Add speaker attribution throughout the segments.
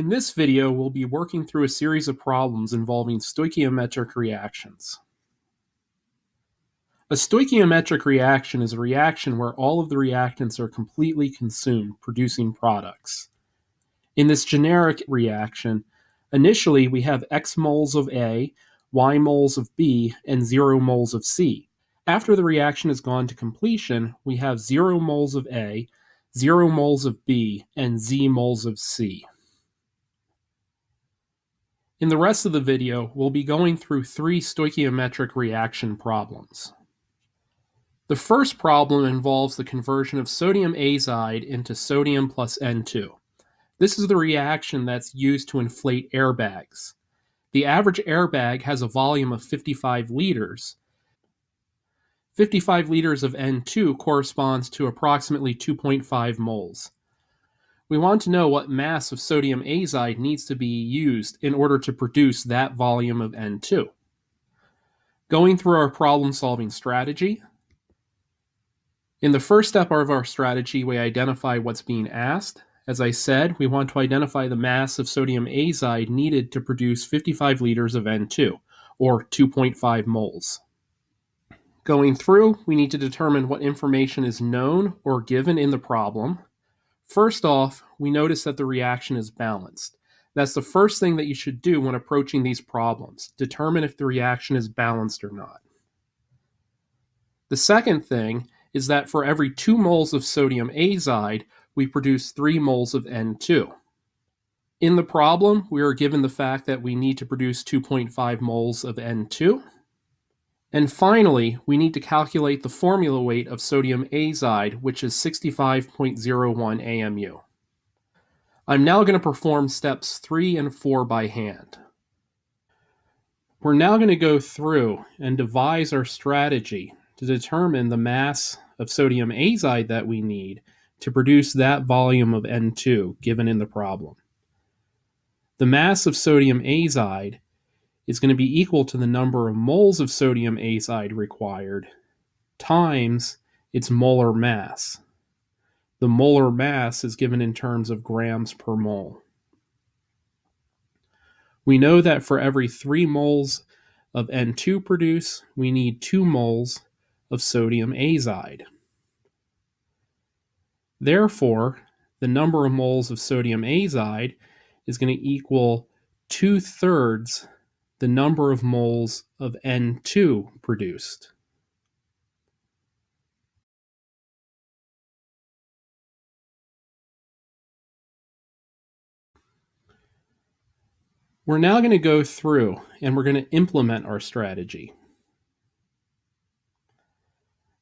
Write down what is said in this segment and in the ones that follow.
Speaker 1: In this video, we'll be working through a series of problems involving stoichiometric reactions. A stoichiometric reaction is a reaction where all of the reactants are completely consumed, producing products. In this generic reaction, initially we have X moles of A, Y moles of B, and 0 moles of C. After the reaction has gone to completion, we have 0 moles of A, 0 moles of B, and Z moles of C. In the rest of the video, we'll be going through 3 stoichiometric reaction problems. The first problem involves the conversion of sodium azide into sodium plus N2. This is the reaction that's used to inflate airbags. The average airbag has a volume of 55 liters. 55 liters of N2 corresponds to approximately 2.5 moles. We want to know what mass of sodium azide needs to be used in order to produce that volume of N2. Going through our problem-solving strategy. In the first step of our strategy, we identify what's being asked. As I said, we want to identify the mass of sodium azide needed to produce 55 liters of N2, or 2.5 moles. Going through, we need to determine what information is known or given in the problem. First off, we notice that the reaction is balanced. That's the first thing that you should do when approaching these problems. Determine if the reaction is balanced or not. The second thing is that for every 2 moles of sodium azide, we produce 3 moles of N2. In the problem, we are given the fact that we need to produce 2.5 moles of N2. And finally, we need to calculate the formula weight of sodium azide, which is 65.01 AMU. I'm now going to perform steps 3 and 4 by hand. We're now going to go through and devise our strategy to determine the mass of sodium azide that we need to produce that volume of N2 given in the problem. The mass of sodium azide is going to be equal to the number of moles of sodium azide required times its molar mass. The molar mass is given in terms of grams per mole. We know that for every 3 moles of N2 produced, we need 2 moles of sodium azide. Therefore, the number of moles of sodium azide is going to equal 2/3 the number of moles of N2 produced. We're now going to go through and we're going to implement our strategy.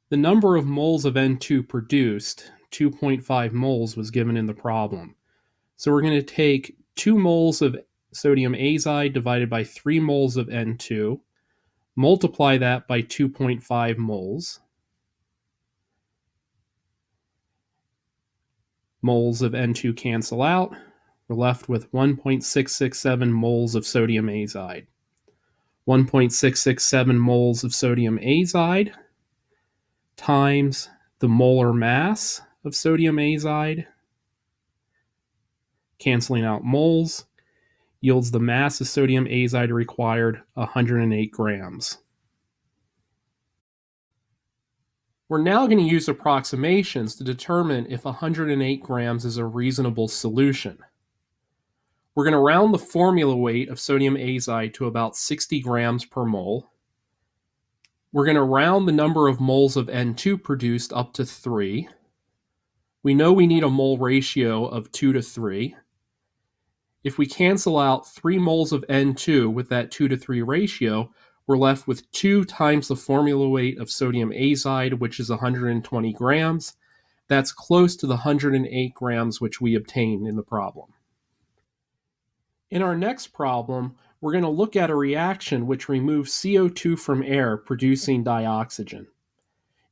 Speaker 1: The number of moles of N2 produced, 2.5 moles, was given in the problem. So we're going to take 2 moles of sodium azide divided by 3 moles of N2, multiply that by 2.5 moles. Moles of N2 cancel out. We're left with 1.667 moles of sodium azide. 1.667 moles of sodium azide times the molar mass of sodium azide, canceling out moles, yields the mass of sodium azide required, 108 grams. We're now going to use approximations to determine if 108 grams is a reasonable solution. We're going to round the formula weight of sodium azide to about 60 grams per mole. We're going to round the number of moles of N2 produced up to 3. We know we need a mole ratio of 2 to 3. If we cancel out 3 moles of N2 with that 2 to 3 ratio, we're left with 2 times the formula weight of sodium azide, which is 120 grams. That's close to the 108 grams which we obtained in the problem. In our next problem, we're going to look at a reaction which removes CO2 from air, producing dioxygen.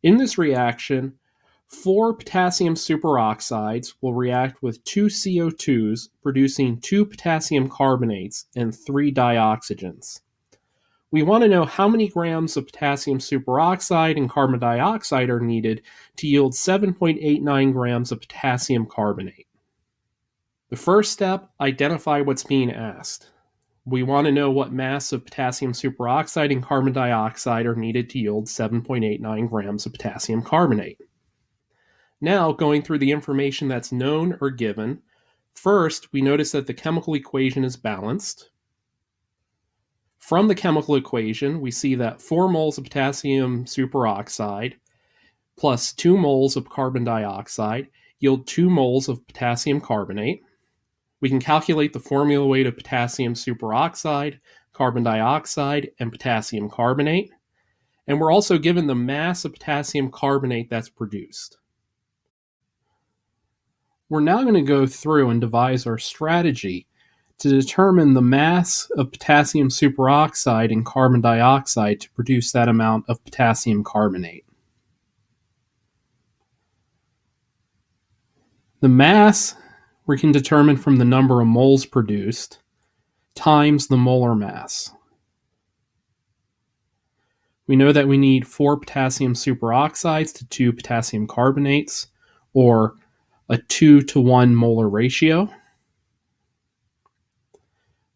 Speaker 1: In this reaction, 4 potassium superoxides will react with 2 CO2s, producing 2 potassium carbonates and 3 dioxygens. We want to know how many grams of potassium superoxide and carbon dioxide are needed to yield 7.89 grams of potassium carbonate. The first step, identify what's being asked. We want to know what mass of potassium superoxide and carbon dioxide are needed to yield 7.89 grams of potassium carbonate. Now, going through the information that's known or given, first, we notice that the chemical equation is balanced. From the chemical equation, we see that 4 moles of potassium superoxide plus 2 moles of carbon dioxide yield 2 moles of potassium carbonate. We can calculate the formula weight of potassium superoxide, carbon dioxide, and potassium carbonate. And we're also given the mass of potassium carbonate that's produced. We're now going to go through and devise our strategy to determine the mass of potassium superoxide and carbon dioxide to produce that amount of potassium carbonate. The mass we can determine from the number of moles produced times the molar mass. We know that we need 4 potassium superoxides to 2 potassium carbonates, or a 2-to-1 molar ratio.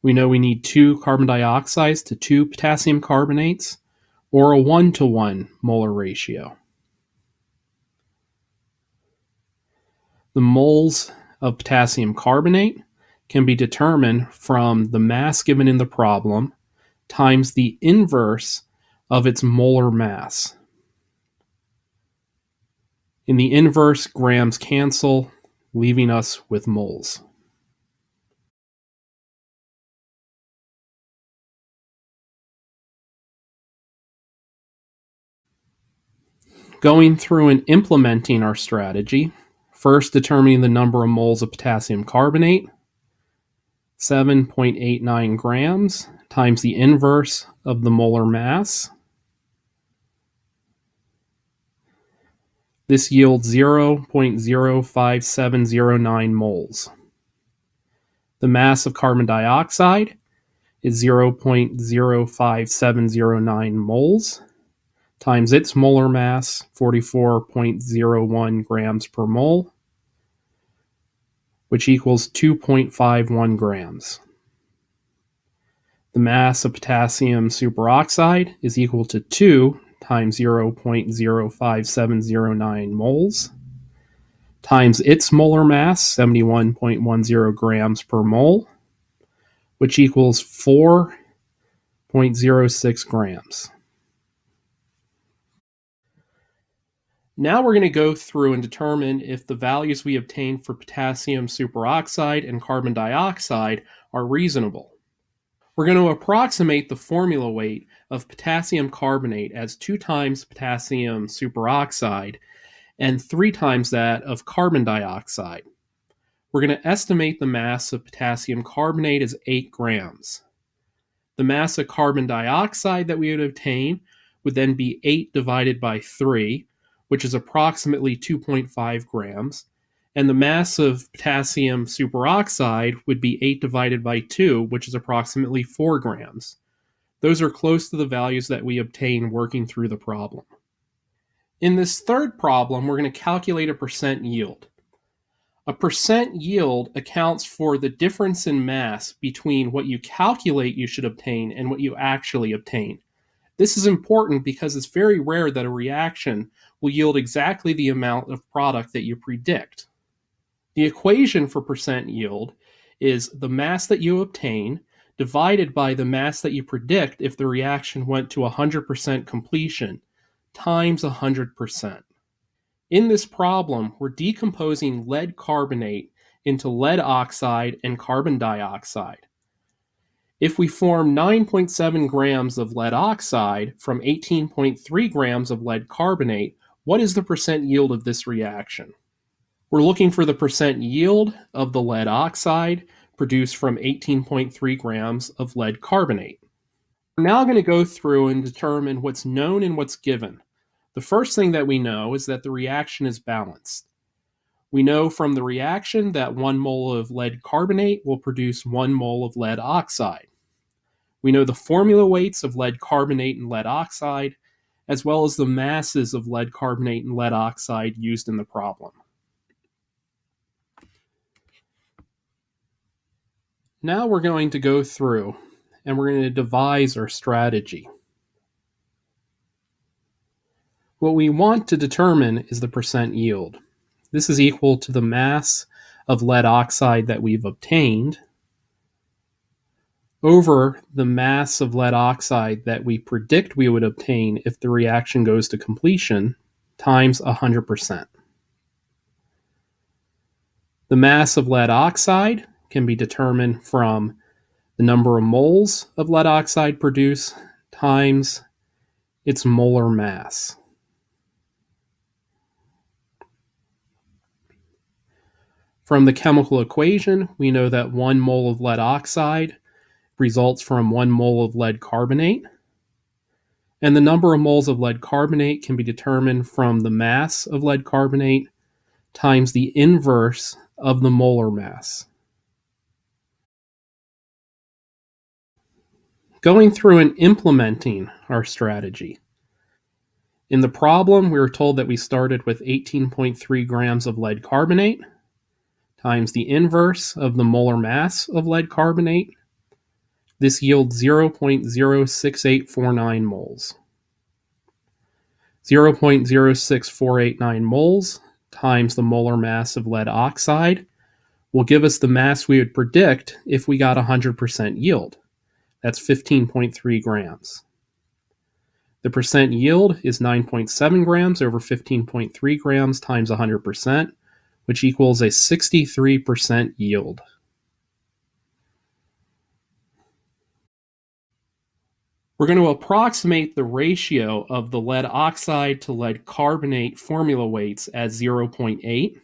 Speaker 1: We know we need 2 carbon dioxides to 2 potassium carbonates, or a 1-to-1 molar ratio. The moles of potassium carbonate can be determined from the mass given in the problem times the inverse of its molar mass. In the inverse, grams cancel, leaving us with moles. Going through and implementing our strategy, first determining the number of moles of potassium carbonate, 7.89 grams times the inverse of the molar mass. This yields 0.05709 moles. The mass of carbon dioxide is 0.05709 moles times its molar mass, 44.01 grams per mole, which equals 2.51 grams. The mass of potassium superoxide is equal to 2 times 0.05709 moles times its molar mass, 71.10 grams per mole, which equals 4.06 grams. Now we're going to go through and determine if the values we obtained for potassium superoxide and carbon dioxide are reasonable. We're going to approximate the formula weight of potassium carbonate as 2 times potassium superoxide and 3 times that of carbon dioxide. We're going to estimate the mass of potassium carbonate as 8 grams. The mass of carbon dioxide that we would obtain would then be 8 divided by 3, which is approximately 2.5 grams, and the mass of potassium superoxide would be 8 divided by 2, which is approximately 4 grams. Those are close to the values that we obtain working through the problem. In this third problem, we're going to calculate a percent yield. A percent yield accounts for the difference in mass between what you calculate you should obtain and what you actually obtain. This is important because it's very rare that a reaction will yield exactly the amount of product that you predict. The equation for percent yield is the mass that you obtain divided by the mass that you predict if the reaction went to 100% completion times 100%. In this problem, we're decomposing lead carbonate into lead oxide and carbon dioxide. If we form 9.7 grams of lead oxide from 18.3 grams of lead carbonate, what is the percent yield of this reaction? We're looking for the percent yield of the lead oxide produced from 18.3 grams of lead carbonate. We're now going to go through and determine what's known and what's given. The first thing that we know is that the reaction is balanced. We know from the reaction that 1 mole of lead carbonate will produce 1 mole of lead oxide. We know the formula weights of lead carbonate and lead oxide, as well as the masses of lead carbonate and lead oxide used in the problem. Now we're going to go through and we're going to devise our strategy. What we want to determine is the percent yield. This is equal to the mass of lead oxide that we've obtained over the mass of lead oxide that we predict we would obtain if the reaction goes to completion times 100%. The mass of lead oxide can be determined from the number of moles of lead oxide produced times its molar mass. From the chemical equation, we know that 1 mole of lead oxide results from 1 mole of lead carbonate, and the number of moles of lead carbonate can be determined from the mass of lead carbonate times the inverse of the molar mass. Going through and implementing our strategy. In the problem, we were told that we started with 18.3 grams of lead carbonate times the inverse of the molar mass of lead carbonate. This yields 0.06849 moles. 0.06489 moles times the molar mass of lead oxide will give us the mass we would predict if we got 100% yield. That's 15.3 grams. The percent yield is 9.7 grams over 15.3 grams times 100%, which equals a 63% yield. We're going to approximate the ratio of the lead oxide to lead carbonate formula weights as 0.8.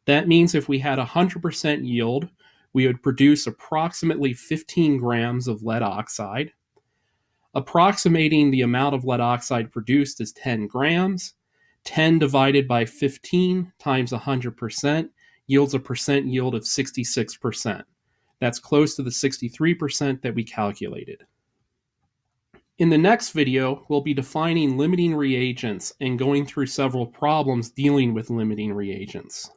Speaker 1: That means if we had 100% yield, we would produce approximately 15 grams of lead oxide. Approximating the amount of lead oxide produced is 10 grams. 10 divided by 15 times 100% yields a percent yield of 66%. That's close to the 63% that we calculated. In the next video, we'll be defining limiting reagents and going through several problems dealing with limiting reagents.